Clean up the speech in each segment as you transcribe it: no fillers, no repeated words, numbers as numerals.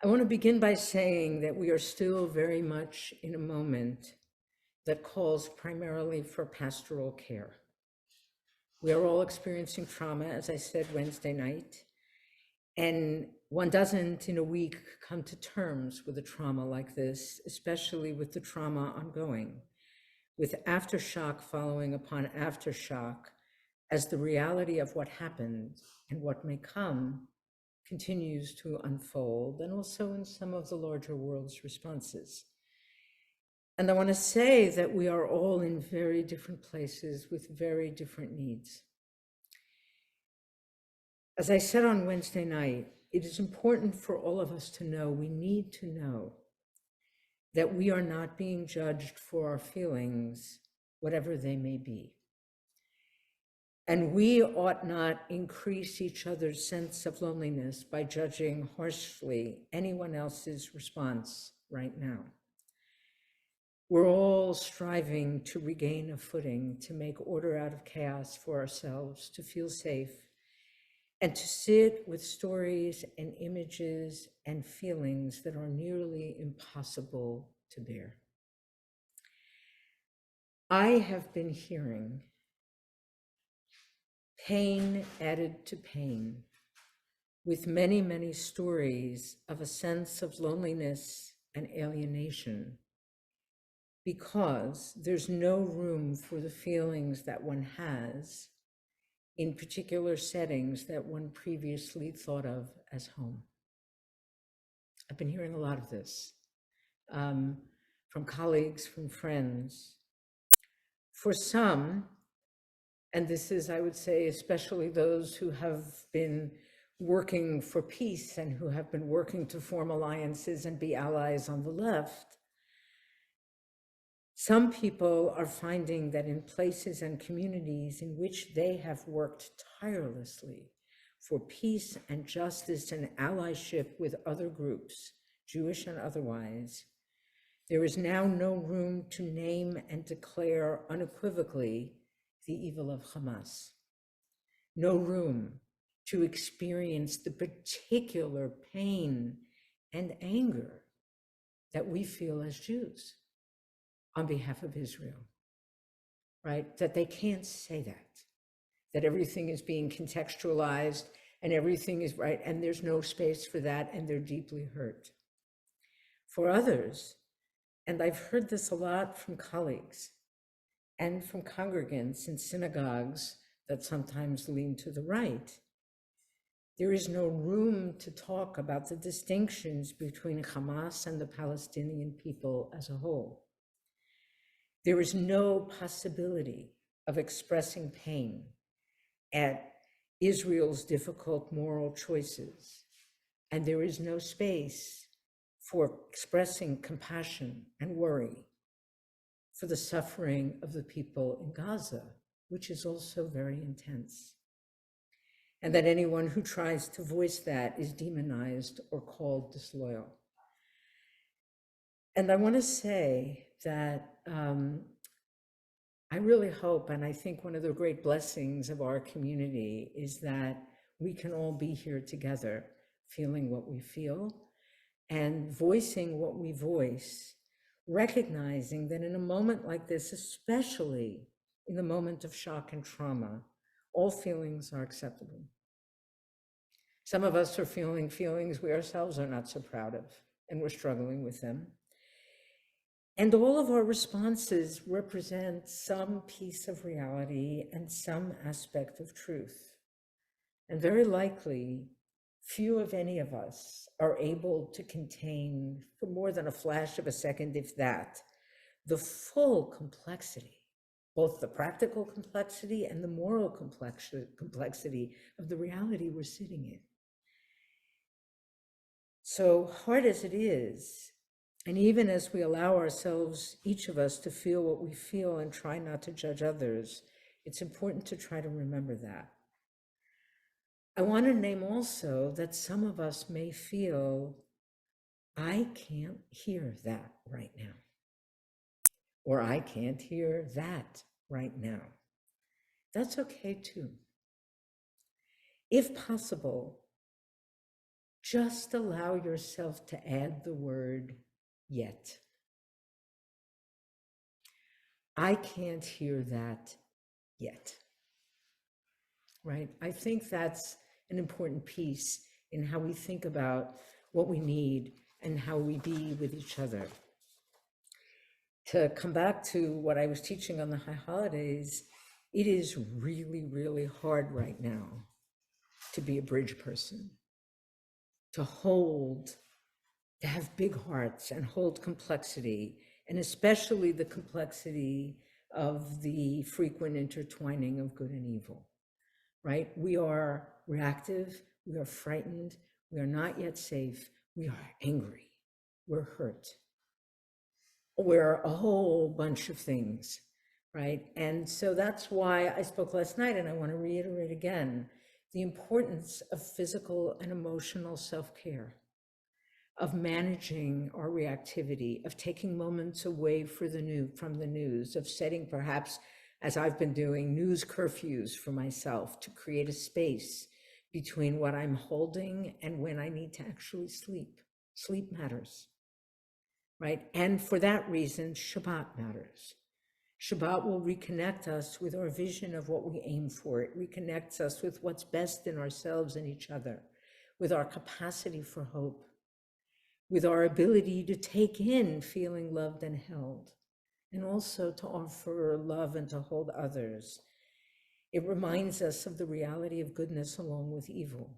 I want to begin by saying that we are still very much in a moment that calls primarily for pastoral care. We are all experiencing trauma, as I said Wednesday night, and one doesn't in a week come to terms with a trauma like this, especially with the trauma ongoing, with aftershock following upon aftershock, as the reality of what happened and what may come continues to unfold, and also in some of the larger world's responses. And I want to say that we are all in very different places with very different needs. As I said on Wednesday night, it is important for all of us to know, we need to know that we are not being judged for our feelings, whatever they may be. And we ought not increase each other's sense of loneliness by judging harshly anyone else's response right now. We're all striving to regain a footing, to make order out of chaos for ourselves, to feel safe, and to sit with stories and images and feelings that are nearly impossible to bear. I have been hearing pain added to pain, with many, many stories of a sense of loneliness and alienation, because there's no room for the feelings that one has in particular settings that one previously thought of as home. I've been hearing a lot of this from colleagues, from friends. For some, and this is, I would say, especially those who have been working for peace and who have been working to form alliances and be allies on the left, some people are finding that in places and communities in which they have worked tirelessly for peace and justice and allyship with other groups, Jewish and otherwise, there is now no room to name and declare unequivocally the evil of Hamas. No room to experience the particular pain and anger that we feel as Jews on behalf of Israel, right? That they can't say that everything is being contextualized and everything is right, and there's no space for that, and they're deeply hurt. For others, and I've heard this a lot from colleagues and from congregants in synagogues that sometimes lean to the right, there is no room to talk about the distinctions between Hamas and the Palestinian people as a whole. There is no possibility of expressing pain at Israel's difficult moral choices, and there is no space for expressing compassion and worry for the suffering of the people in Gaza, which is also very intense. And that anyone who tries to voice that is demonized or called disloyal. And I want to say that I really hope, and I think one of the great blessings of our community is that we can all be here together, feeling what we feel and voicing what we voice, recognizing that in a moment like this, especially in the moment of shock and trauma, all feelings are acceptable. Some of us are feeling feelings we ourselves are not so proud of, and we're struggling with them. And all of our responses represent some piece of reality and some aspect of truth. And very likely, few of any of us are able to contain, for more than a flash of a second, if that, the full complexity, both the practical complexity and the moral complexity of the reality we're sitting in. So hard as it is, and even as we allow ourselves, each of us, to feel what we feel and try not to judge others, it's important to try to remember that. I want to name also that some of us may feel, I can't hear that right now, or I can't hear that right now. That's okay too. If possible, just allow yourself to add the word yet. I can't hear that yet, right? I think that's an important piece in how we think about what we need and how we be with each other. To come back to what I was teaching on the high holidays, it is really, really hard right now to be a bridge person, to have big hearts and hold complexity, and especially the complexity of the frequent intertwining of good and evil, right? We are reactive, we are frightened, we are not yet safe, we are angry, we're hurt. We're a whole bunch of things, right? And so that's why I spoke last night, and I want to reiterate again, the importance of physical and emotional self-care, of managing our reactivity, of taking moments away from the news, of setting perhaps, as I've been doing, news curfews for myself to create a space between what I'm holding and when I need to actually sleep. Sleep matters, right? And for that reason, Shabbat matters. Shabbat will reconnect us with our vision of what we aim for. It reconnects us with what's best in ourselves and each other, with our capacity for hope, with our ability to take in feeling loved and held, and also to offer love and to hold others. It reminds us of the reality of goodness along with evil,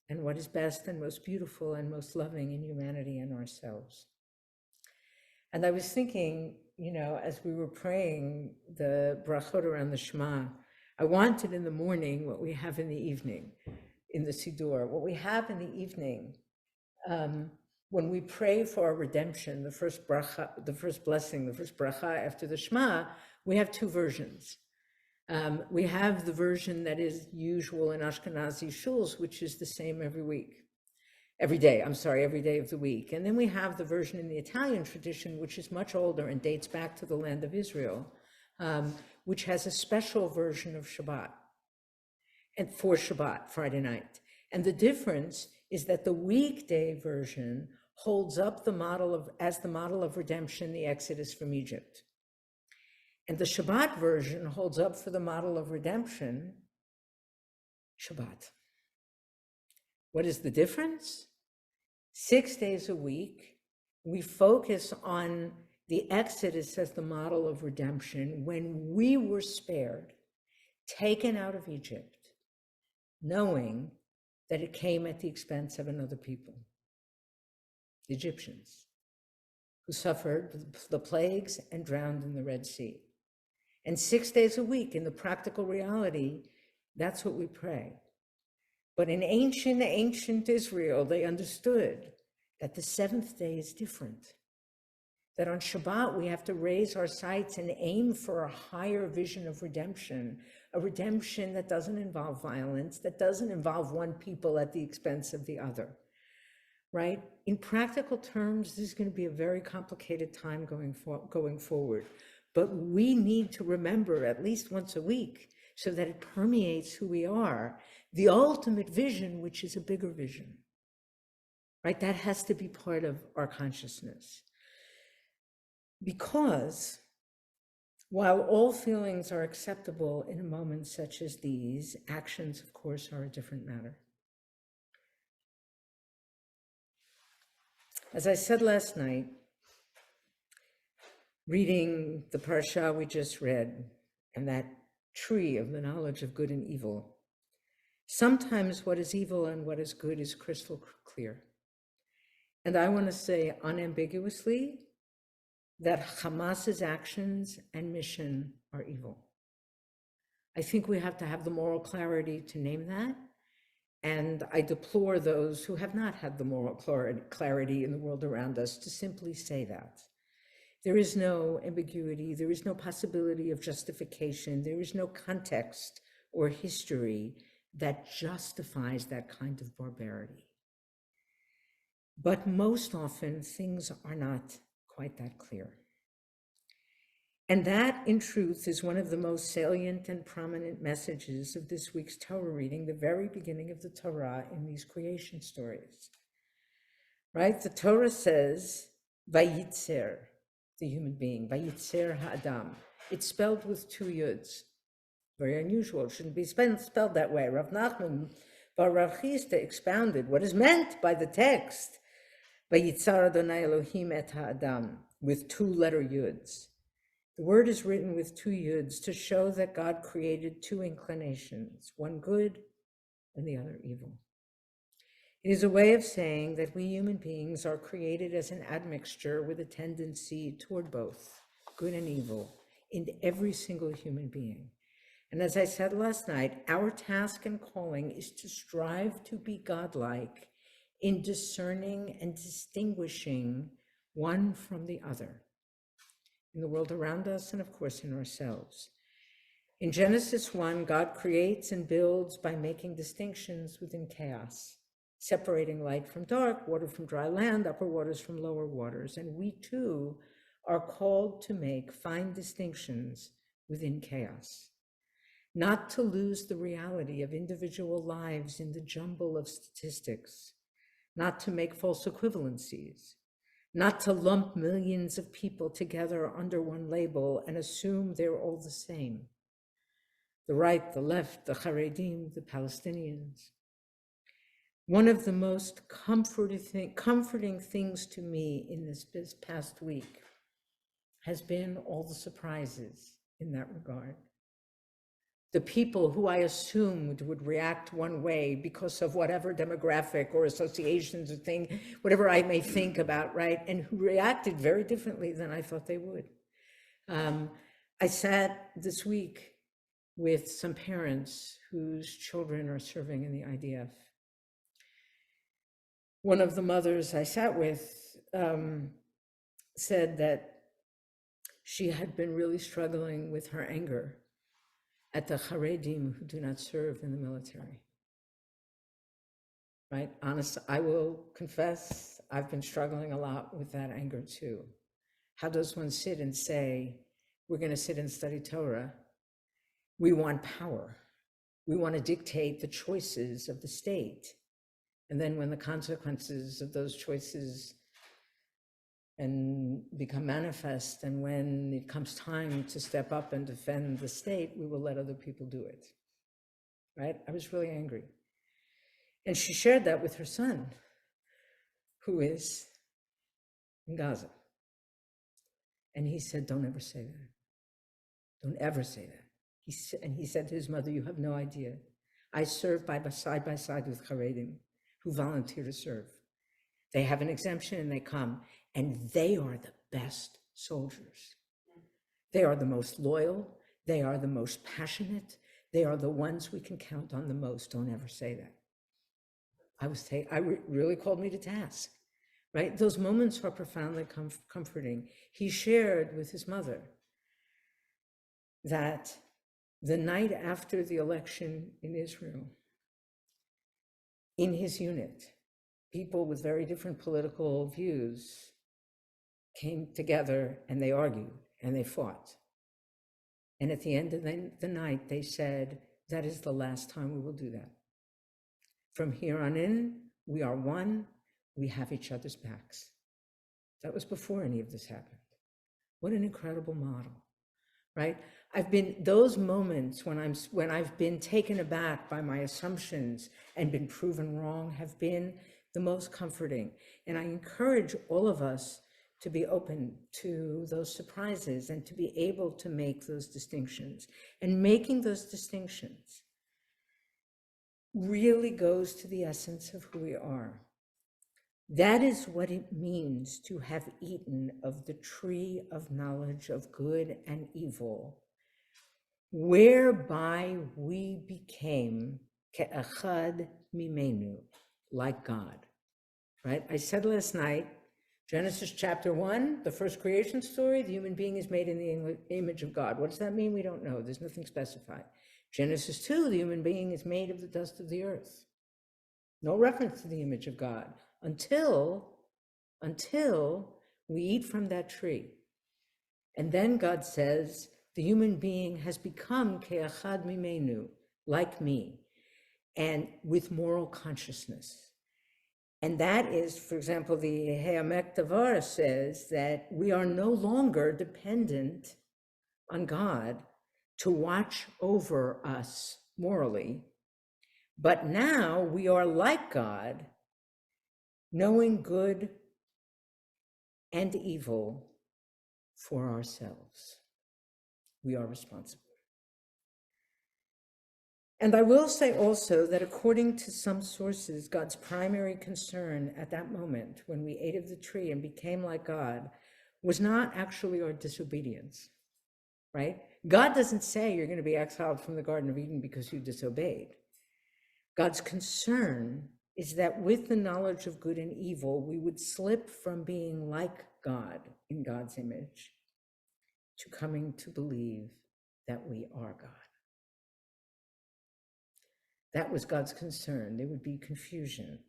and what is best and most beautiful and most loving in humanity and ourselves. And I was thinking, as we were praying the brachot around the Shema, I wanted in the morning what we have in the evening, in the Siddur. What we have in the evening, when we pray for our redemption, the first bracha, the first blessing, the first bracha after the Shema, we have two versions. We have the version that is usual in Ashkenazi shuls, which is the same every day of the week. And then we have the version in the Italian tradition, which is much older and dates back to the land of Israel, which has a special version of Shabbat, and for Shabbat, Friday night. And the difference is that the weekday version holds up as the model of redemption, the Exodus from Egypt. And the Shabbat version holds up for the model of redemption, Shabbat. What is the difference? 6 days a week, we focus on the Exodus as the model of redemption when we were spared, taken out of Egypt, knowing that it came at the expense of another people, the Egyptians, who suffered the plagues and drowned in the Red Sea. And 6 days a week, in the practical reality, that's what we pray. But in ancient Israel, they understood that the seventh day is different. That on Shabbat, we have to raise our sights and aim for a higher vision of redemption, a redemption that doesn't involve violence, that doesn't involve one people at the expense of the other, right? In practical terms, this is going to be a very complicated time going forward. But we need to remember at least once a week, so that it permeates who we are, the ultimate vision, which is a bigger vision, right? That has to be part of our consciousness. Because while all feelings are acceptable in a moment such as these, actions, of course, are a different matter. As I said last night, reading the parsha we just read, and that tree of the knowledge of good and evil, sometimes what is evil and what is good is crystal clear. And I want to say unambiguously that Hamas's actions and mission are evil. I think we have to have the moral clarity to name that. And I deplore those who have not had the moral clarity in the world around us to simply say that. There is no ambiguity, there is no possibility of justification, there is no context or history that justifies that kind of barbarity. But most often, things are not quite that clear. And that, in truth, is one of the most salient and prominent messages of this week's Torah reading, the very beginning of the Torah in these creation stories. right? The Torah says, Vayitzer, the human being, Vayitzer ha'adam. It's spelled with two yuds. Very unusual. It shouldn't be spelled that way. Rav Nachman bar Rav Chisda expounded what is meant by the text, Vayitzar Adonai Elohim et ha'adam, with two-letter yuds. The word is written with two yuds to show that God created two inclinations, one good and the other evil. It is a way of saying that we human beings are created as an admixture with a tendency toward both, good and evil, in every single human being. And as I said last night, our task and calling is to strive to be godlike in discerning and distinguishing one from the other, in the world around us and of course in ourselves. In Genesis 1, God creates and builds by making distinctions within chaos, separating light from dark, water from dry land, upper waters from lower waters. And we too are called to make fine distinctions within chaos, not to lose the reality of individual lives in the jumble of statistics, not to make false equivalencies, not to lump millions of people together under one label and assume they're all the same. The right, the left, the Haredim, the Palestinians. One of the most comforting things to me in this past week has been all the surprises in that regard. The people who I assumed would react one way because of whatever demographic or associations or thing, whatever I may think about, right? And who reacted very differently than I thought they would. I sat this week with some parents whose children are serving in the IDF. One of the mothers I sat with said that she had been really struggling with her anger at the Haredim who do not serve in the military. Right? Honest, I will confess, I've been struggling a lot with that anger too. How does one sit and say, we're going to sit and study Torah? We want power. We want to dictate the choices of the state. And then when the consequences of those choices and become manifest, and when it comes time to step up and defend the state, we will let other people do it, right? I was really angry. And she shared that with her son, who is in Gaza. And he said, don't ever say that. Don't ever say that. And he said to his mother, you have no idea. I serve side by side with Haredim who volunteer to serve. They have an exemption and they come, and they are the best soldiers. They are the most loyal. They are the most passionate. They are the ones we can count on the most. Don't ever say that. Really called me to task, right? Those moments are profoundly comforting. He shared with his mother that the night after the election in Israel, in his unit, people with very different political views came together and they argued and they fought. And at the end of the night, they said, that is the last time we will do that. From here on in, we are one, we have each other's backs. That was before any of this happened. What an incredible model, right? Those moments when I've been taken aback by my assumptions and been proven wrong have been the most comforting. And I encourage all of us to be open to those surprises and to be able to make those distinctions. And making those distinctions really goes to the essence of who we are. That is what it means to have eaten of the tree of knowledge of good and evil, whereby we became ke'achad mimenu, like God, right? I said last night, Genesis chapter 1, the first creation story, the human being is made in the image of God. What does that mean? We don't know. There's nothing specified. Genesis 2, the human being is made of the dust of the earth. No reference to the image of God until we eat from that tree. And then God says, the human being has become ke'achad mimenu, like me, and with moral consciousness. And that is, for example, the Hayamek Davar says that we are no longer dependent on God to watch over us morally, but now we are like God, knowing good and evil for ourselves. We are responsible. And I will say also that according to some sources, God's primary concern at that moment when we ate of the tree and became like God was not actually our disobedience, right? God doesn't say you're going to be exiled from the Garden of Eden because you disobeyed. God's concern is that with the knowledge of good and evil, we would slip from being like God in God's image to coming to believe that we are God. That was God's concern. There would be confusion.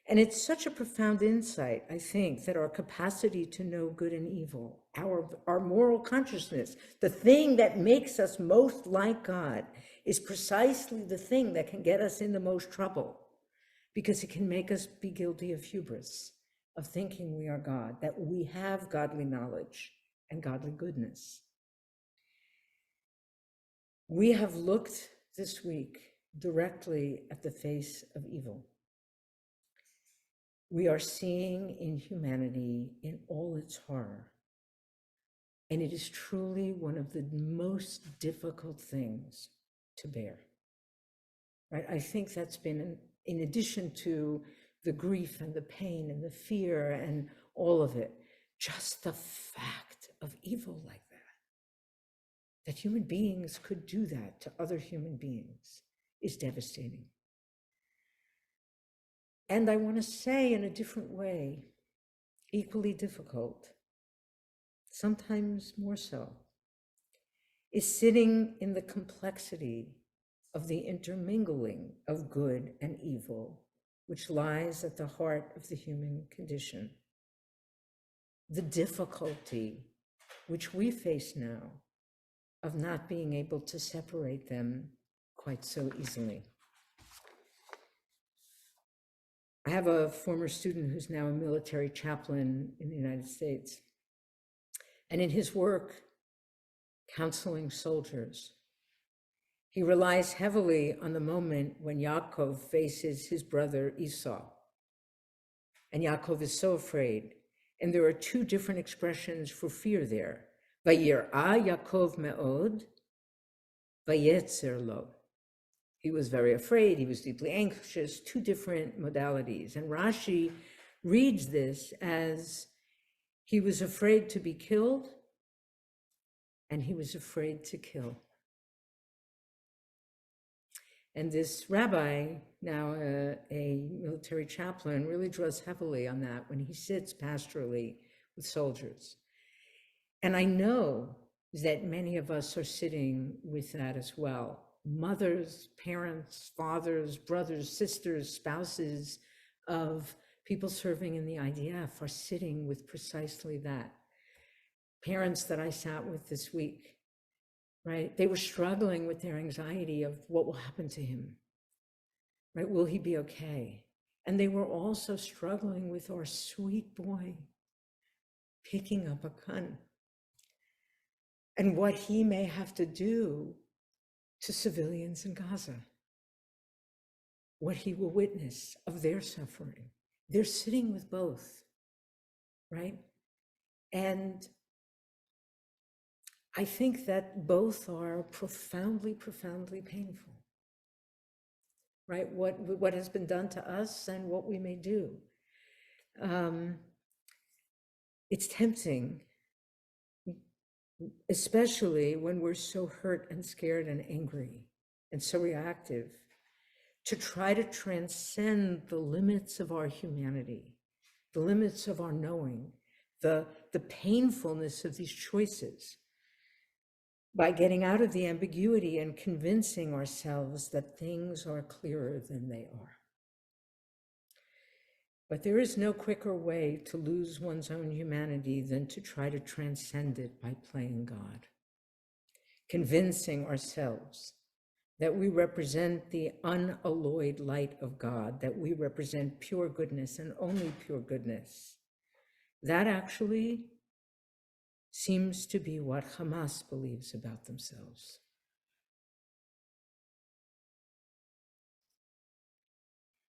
And it's such a profound insight, I think, that our capacity to know good and evil, our moral consciousness, the thing that makes us most like God, is precisely the thing that can get us in the most trouble, because it can make us be guilty of hubris, of thinking we are God, that we have godly knowledge and godly goodness. We have looked this week directly at the face of evil. We are seeing in humanity in all its horror. And it is truly one of the most difficult things to bear. Right? I think that's been, in addition to the grief and the pain and the fear and all of it, just the fact of evil like that human beings could do that to other human beings, is devastating. And I want to say in a different way, equally difficult, sometimes more so, is sitting in the complexity of the intermingling of good and evil, which lies at the heart of the human condition. The difficulty which we face now of not being able to separate them quite so easily. I have a former student who's now a military chaplain in the United States. And in his work counseling soldiers, he relies heavily on the moment when Yaakov faces his brother Esau. And Yaakov is so afraid. And there are two different expressions for fear there. Vayir'a Yaakov me'od, vayetzer lo. He was very afraid, he was deeply anxious, two different modalities. And Rashi reads this as he was afraid to be killed and he was afraid to kill. And this rabbi, now a military chaplain, really draws heavily on that when he sits pastorally with soldiers. And I know that many of us are sitting with that as well. Mothers, parents, fathers, brothers, sisters, spouses of people serving in the IDF are sitting with precisely that. Parents that I sat with this week, right? They were struggling with their anxiety of what will happen to him, right? Will he be okay? And they were also struggling with our sweet boy picking up a gun and what he may have to do to civilians in Gaza, what he will witness of their suffering. They're sitting with both, right? And I think that both are profoundly, profoundly painful, right? What has been done to us and what we may do. It's tempting, especially when we're so hurt and scared and angry and so reactive, to try to transcend the limits of our humanity, the limits of our knowing, the painfulness of these choices, by getting out of the ambiguity and convincing ourselves that things are clearer than they are. But there is no quicker way to lose one's own humanity than to try to transcend it by playing God, convincing ourselves that we represent the unalloyed light of God, that we represent pure goodness and only pure goodness. That actually seems to be what Hamas believes about themselves.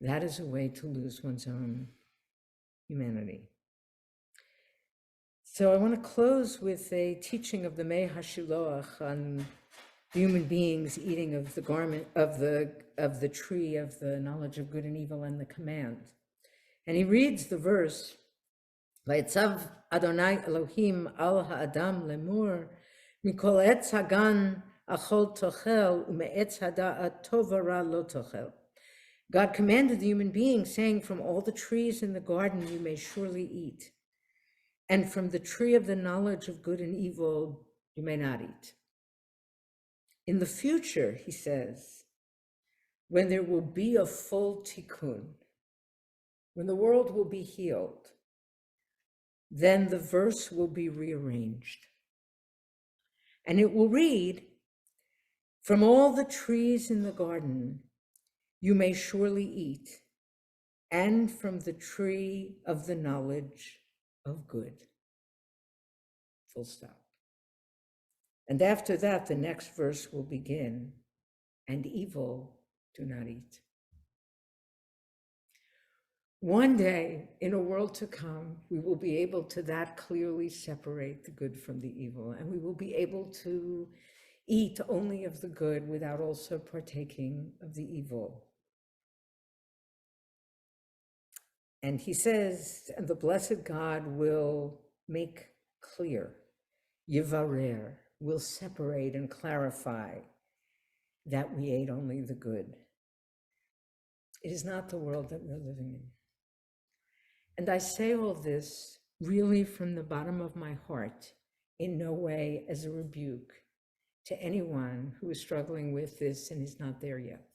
That is a way to lose one's own humanity. So I want to close with a teaching of the Mei HaShiloach on human beings eating of the garment of the tree of the knowledge of good and evil and the command. And he reads the verse, "Vayetzav Adonai Elohim al ha'adam lemur mikol etz hagan achol tochel ume'etz hada'at tov v'ra lo tochel." God commanded the human being, saying, "From all the trees in the garden you may surely eat, and from the tree of the knowledge of good and evil you may not eat." In the future, he says, when there will be a full tikkun, when the world will be healed, then the verse will be rearranged. And it will read, "From all the trees in the garden you may surely eat, and from the tree of the knowledge of good." Full stop. And after that, the next verse will begin, "And evil do not eat." One day, in a world to come, we will be able to that clearly separate the good from the evil, and we will be able to eat only of the good without also partaking of the evil. And he says, and the blessed God will make clear, Yivarer, will separate and clarify that we ate only the good. It is not the world that we're living in. And I say all this really from the bottom of my heart, in no way as a rebuke to anyone who is struggling with this and is not there yet.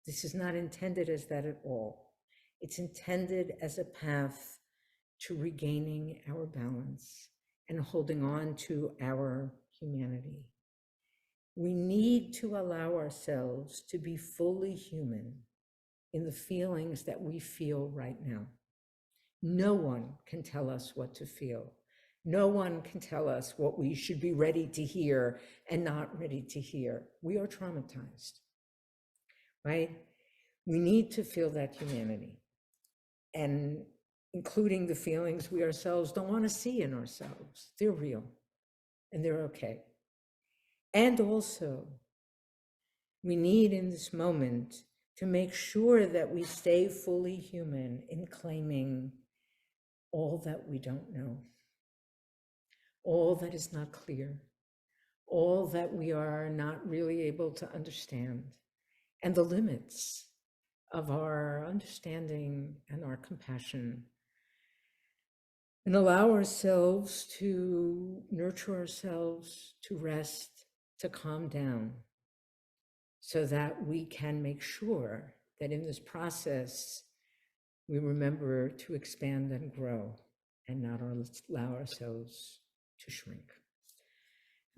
This is not intended as that at all. It's intended as a path to regaining our balance and holding on to our humanity. We need to allow ourselves to be fully human in the feelings that we feel right now. No one can tell us what to feel. No one can tell us what we should be ready to hear and not ready to hear. We are traumatized, right? We need to feel that humanity, and including the feelings we ourselves don't want to see in ourselves. They're real and they're okay. And also, we need in this moment to make sure that we stay fully human in claiming all that we don't know, all that is not clear, all that we are not really able to understand, and the limits of our understanding and our compassion, and allow ourselves to nurture ourselves, to rest, to calm down, so that we can make sure that in this process, we remember to expand and grow and not allow ourselves to shrink.